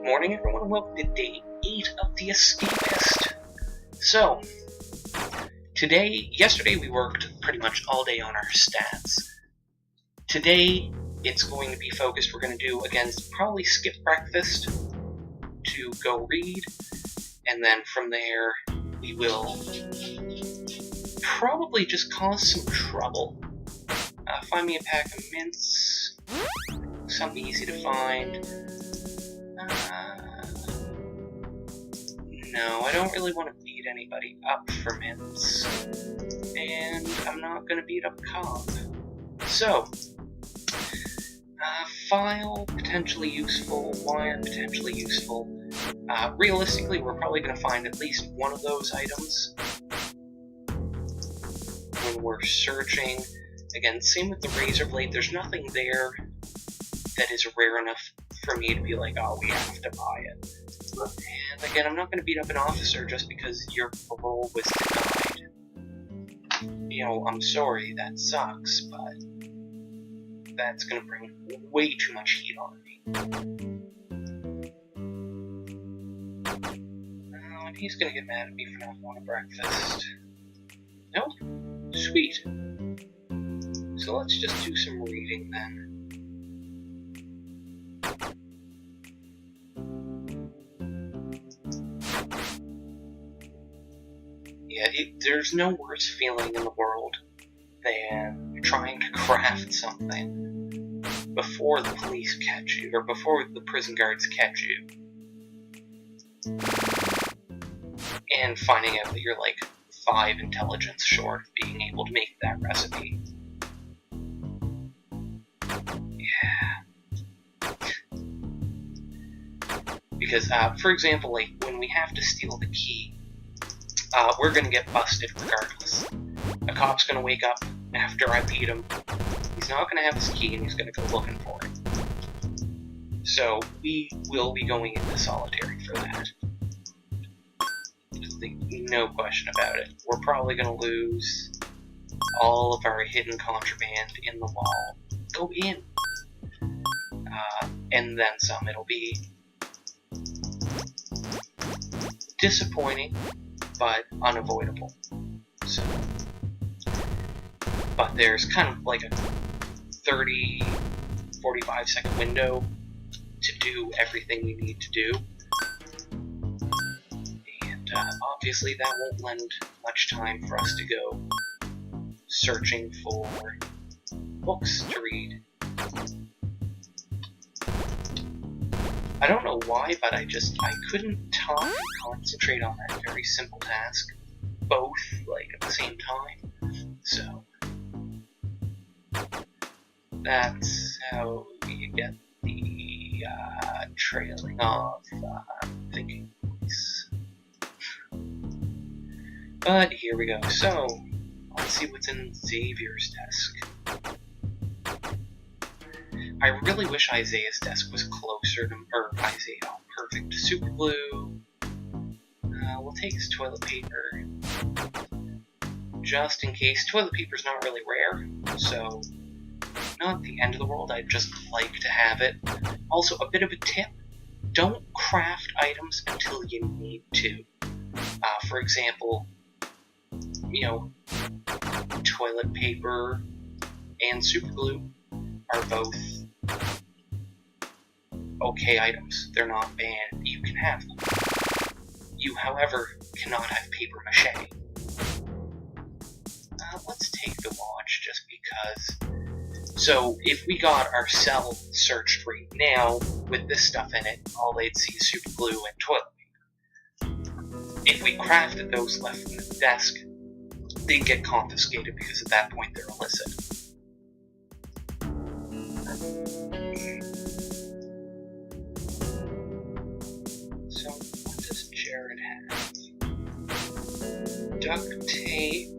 morning, everyone, and welcome to day 8 of the Escapist. So, yesterday we worked pretty much all day on our stats. Today, it's going to be focused, we're going to do, again, probably skip breakfast to go read, and then from there, we will probably just cause some trouble. Find me a pack of mints, something easy to find. No, I don't really want to beat anybody up for mints, and I'm not going to beat up Cobb. So, file, potentially useful, wire, potentially useful. Realistically, we're probably going to find at least one of those items when we're searching. Again, same with the razor blade, there's nothing there that is rare enough for me to be like, oh, we have to buy it. And again, I'm not going to beat up an officer just because your parole was denied. You know, I'm sorry, that sucks, but that's going to bring way too much heat on me. Oh, and he's going to get mad at me for not wanting breakfast. Nope. Sweet. So let's just do some reading then. Yeah, there's no worse feeling in the world than trying to craft something before the police catch you, or before the prison guards catch you, and finding out that you're like 5 intelligence short of being able to make that recipe. Yeah. Because, for example, like, when we have to steal the key, we're gonna get busted regardless. A cop's gonna wake up after I beat him. He's not gonna have his key and he's gonna go looking for it. So, we will be going into solitary for that. No question about it. We're probably gonna lose all of our hidden contraband in the wall. Go in! And then some. It'll be disappointing, but unavoidable. So, but there's kind of like a 30-45 second window to do everything we need to do. And obviously that won't lend much time for us to go searching for books to read. I don't know why, but I couldn't talk and concentrate on that very simple task, both, like, at the same time. So, that's how you get the, trailing off, thinking voice. But here we go. So, let's see what's in Xavier's desk. I really wish Isaiah's desk was closer to, or Isaiah, oh, perfect. Super glue. We'll take his toilet paper. Just in case. Toilet paper's not really rare, so not the end of the world. I'd just like to have it. Also, a bit of a tip. Don't craft items until you need to. For example, you know, toilet paper and super glue are both okay items. They're not banned. You can have them. You, however, cannot have paper mache. Let's take the watch just because. So, if we got our cell searched right now with this stuff in it, all they'd see is super glue and toilet paper. If we crafted those left in the desk, they'd get confiscated because at that point they're illicit. So, what does Jared have? Duct tape.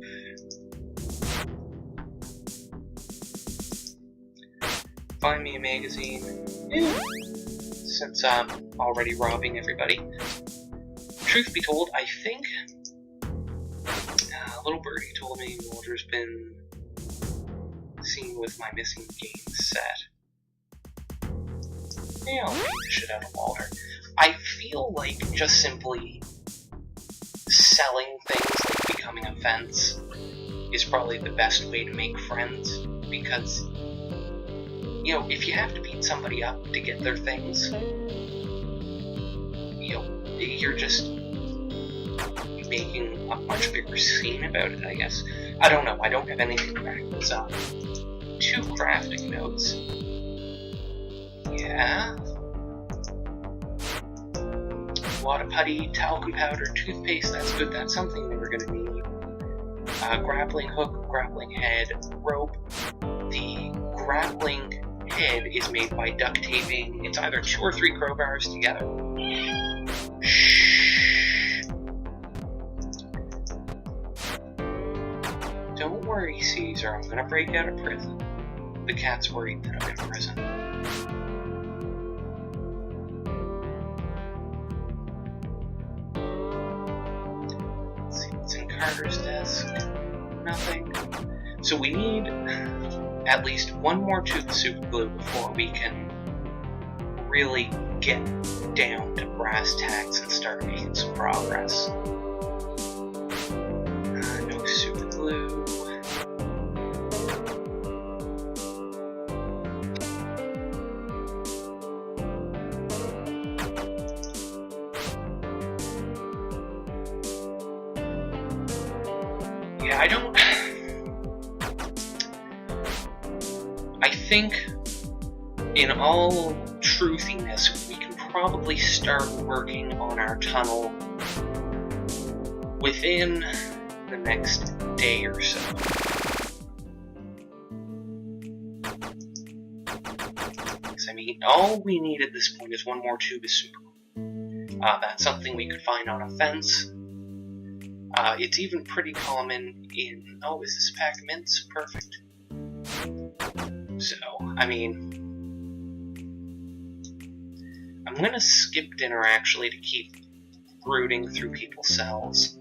Find me a magazine. Yeah. Since I'm already robbing everybody. Truth be told, I think Little Birdie told me Walter's been seen with my missing game set. Yeah, I'll beat the shit out of Walter. I feel like just simply selling things, like becoming a fence, is probably the best way to make friends, because, you know, if you have to beat somebody up to get their things, you know, you're just making a much bigger scene about it, I guess. I don't know, I don't have anything to back this up. 2 crafting notes. Yeah. Water putty, talcum powder, toothpaste, that's good, that's something we were gonna need. Grappling hook, grappling head, rope. The grappling head is made by duct taping. It's either 2 or 3 crowbars together. Shh. Don't worry, Caesar, I'm gonna break out of prison. The cat's worried that I'm in prison. Let's see what's in Carter's desk. Nothing. So we need at least 1 more tube of super glue before we can really get down to brass tacks and start making some progress. No super glue. Yeah, I think, in all truthiness, we can probably start working on our tunnel within the next day or so. Because, I mean, all we need at this point is 1 more tube of super glue. That's something we could find on a fence. It's even pretty common in... Oh, is this a pack of mints? Perfect. So, I mean... I'm gonna skip dinner, actually, to keep brooding through people's cells.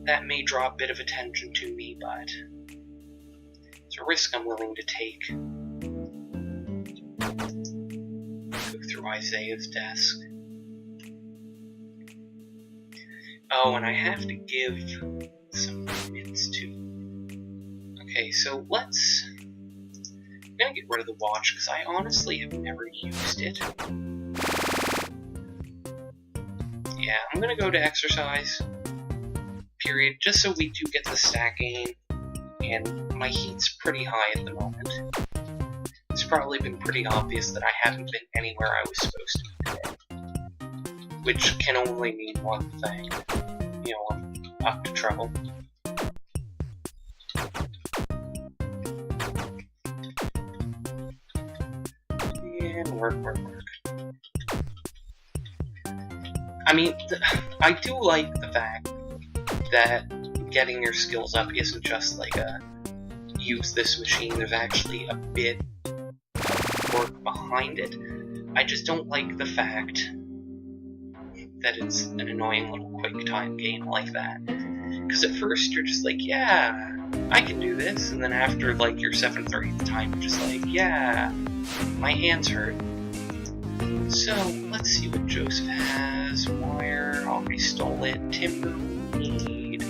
That may draw a bit of attention to me, but... it's a risk I'm willing to take. Go through Isaiah's desk. Oh, and I have to give some mints too. Okay, so let's... I'm gonna get rid of the watch, because I honestly have never used it. Yeah, I'm gonna go to exercise. Period, just so we do get the stacking. And my heat's pretty high at the moment. It's probably been pretty obvious that I haven't been anywhere I was supposed to be today. Which can only mean one thing. You know, I'm up to trouble. And work. I mean, I do like the fact that getting your skills up isn't just like a use this machine. There's actually a bit of work behind it. I just don't like the fact that it's an annoying little quick time game like that. Because at first you're just like, yeah, I can do this, and then after like your 7th or 8th time you're just like, yeah, my hands hurt. So, let's see what Joseph has. Wire, already stole it. Timber we need.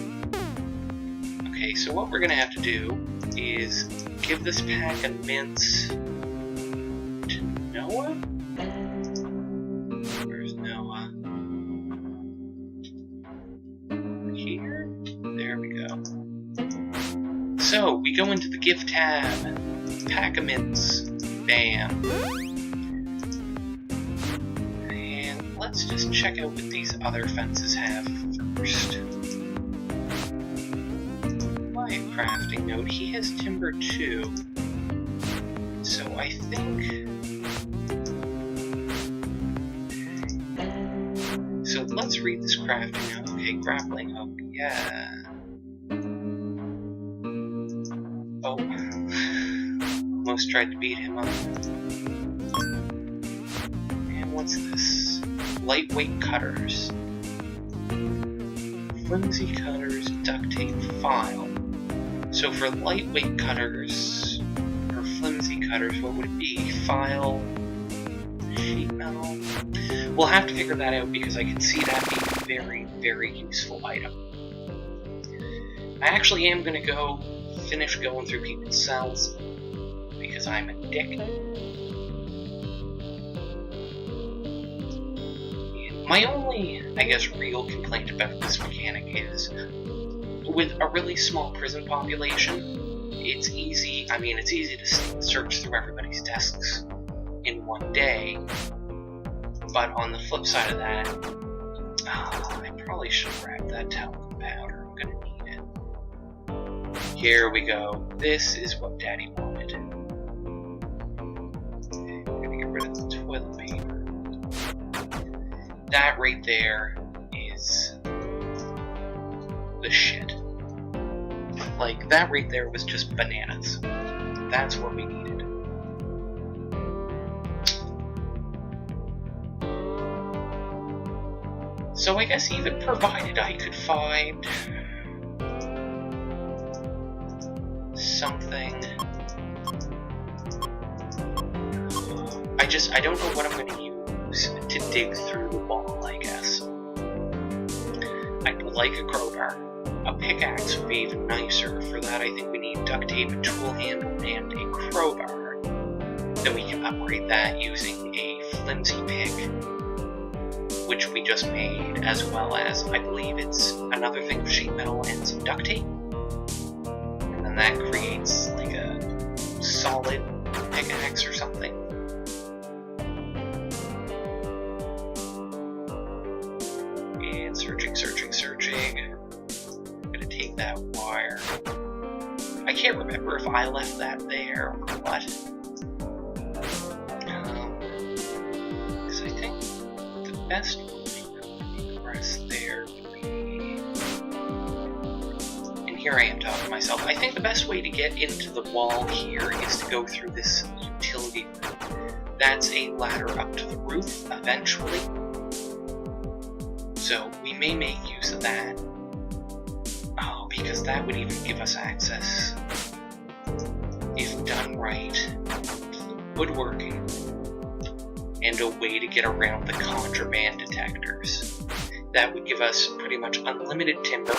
Okay, so what we're gonna have to do is give this pack of mints to Noah? Where's Noah? Here? There we go. So, we go into the gift tab. Pack of mints. Bam. And let's just check out what these other fences have first. My crafting note, he has timber too. So I think... So let's read this crafting note. Okay, grappling hook, yeah. Oh. Almost tried to beat him up. And what's this? Lightweight cutters. Flimsy cutters, duct tape, file. So for lightweight cutters, or flimsy cutters, what would it be? File, sheet metal. we'll have to figure that out because I can see that being a very, very useful item. I actually am going to go finish going through people's cells because I'm a dick. My only, I guess, real complaint about this mechanic is, with a really small prison population, it's easy to search through everybody's desks in one day, but on the flip side of that, I probably should have grabbed that talcum powder. I'm gonna need it. Here we go. This is what Daddy wanted. I'm gonna get rid of the toilet paper. That right there is the shit. Like, that right there was just bananas. That's what we needed. So I guess even provided I could find something. I don't know what I'm going to use to dig through the wall, I guess. I'd like a crowbar. A pickaxe would be even nicer. For that, I think we need duct tape, a tool handle, and a crowbar. Then we can upgrade that using a flimsy pick, which we just made, as well as, I believe it's another thing of sheet metal and some duct tape. And then that creates like a solid pickaxe or something. And searching. I'm gonna take that wire. I can't remember if I left that there or what. Because I think the best way to press there would be... And here I am talking to myself. I think the best way to get into the wall here is to go through this utility room. That's a ladder up to the roof, eventually. So we may make use of that. Oh, because that would even give us access, if done right, to woodworking and a way to get around the contraband detectors. That would give us pretty much unlimited timber.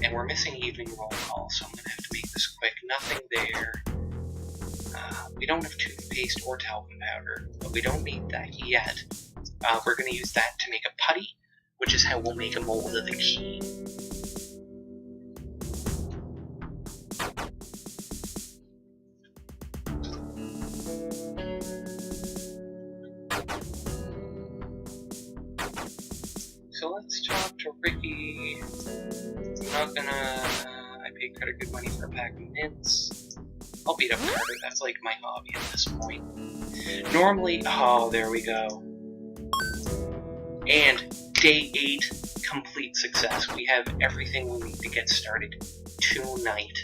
And we're missing evening roll call, so I'm going to have to make this quick. Nothing there. We don't have toothpaste or talcum powder, but we don't need that yet. We're going to use that to make a putty, which is how we'll make a mold of the key. So let's talk to Ricky. I'm not gonna... I paid Carter good money for a pack of mints. I'll beat up Carter, that's like my hobby at this point. Normally... Oh, there we go. And day 8, complete success. We have everything we need to get started tonight.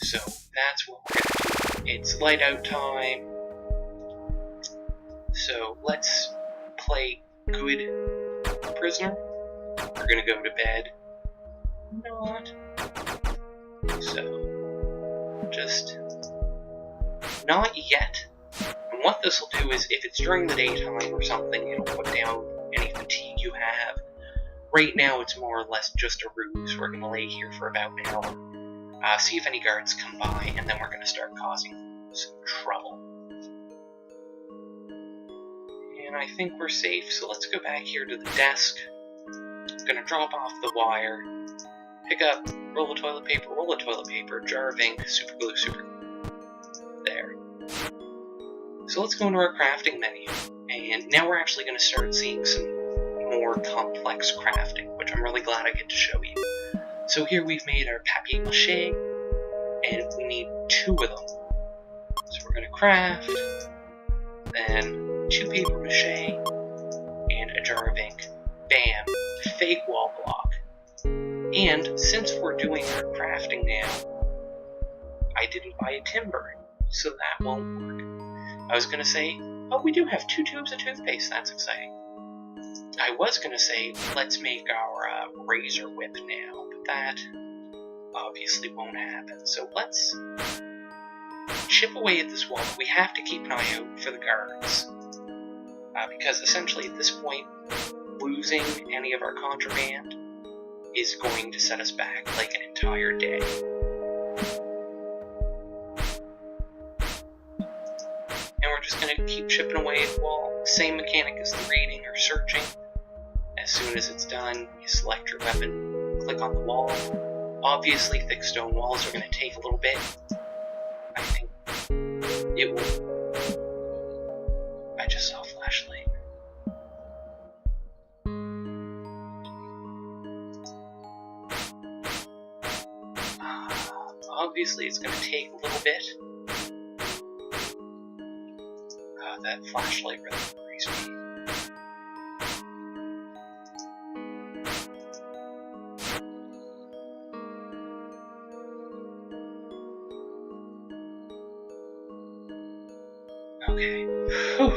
So that's what we're gonna do. It's light out time. So let's play good prisoner. We're gonna go to bed. Not. So just not yet. And what this will do is, if it's during the daytime or something, it'll put down any fatigue you have. Right now, it's more or less just a ruse. We're gonna lay here for about an hour, see if any guards come by, and then we're gonna start causing some trouble. And I think we're safe, so let's go back here to the desk. I'm gonna drop off the wire, pick up roll of toilet paper, jar of ink, super glue. There. So let's go into our crafting menu, and now we're actually gonna start seeing some more complex crafting, which I'm really glad I get to show you. So here we've made our papier-mâché, and we need 2 of them. So we're gonna craft, then 2 papier-mâché, and a jar of ink. Bam! Fake wall block. And since we're doing our crafting now, I didn't buy a timber, so that won't work. I was gonna say, oh, we do have 2 tubes of toothpaste, that's exciting. I was gonna say, let's make our razor whip now, but that obviously won't happen. So let's chip away at this wall, but we have to keep an eye out for the guards. Because essentially at this point, losing any of our contraband is going to set us back like an entire day. And we're just going to keep chipping away at the wall. Same mechanic as the raiding or searching. As soon as it's done, you select your weapon, click on the wall. Obviously, thick stone walls are going to take a little bit. I think it will. I just saw a flashlight. Obviously, it's going to take a little bit. That flashlight really worries me. Okay. Whew.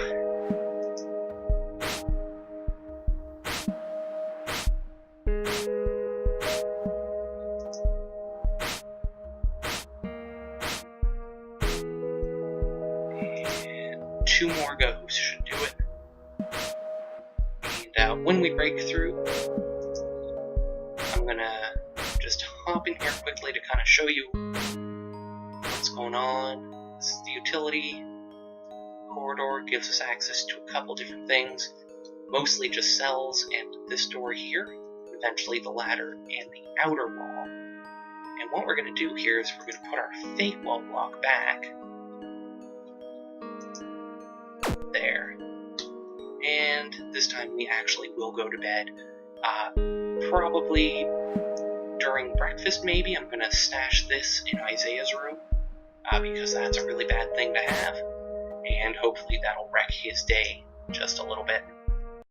And 2 more goes should do it. And when we break through, I'm gonna just hop in here quickly to kind of show you what's going on. This is the utility. Corridor gives us access to a couple different things, mostly just cells and this door here, eventually the ladder and the outer wall. And what we're going to do here is we're going to put our fake wall block back there, and this time we actually will go to bed. Probably during breakfast maybe. I'm going to stash this in Isaiah's room, because that's a really bad thing to have. And hopefully that'll wreck his day just a little bit.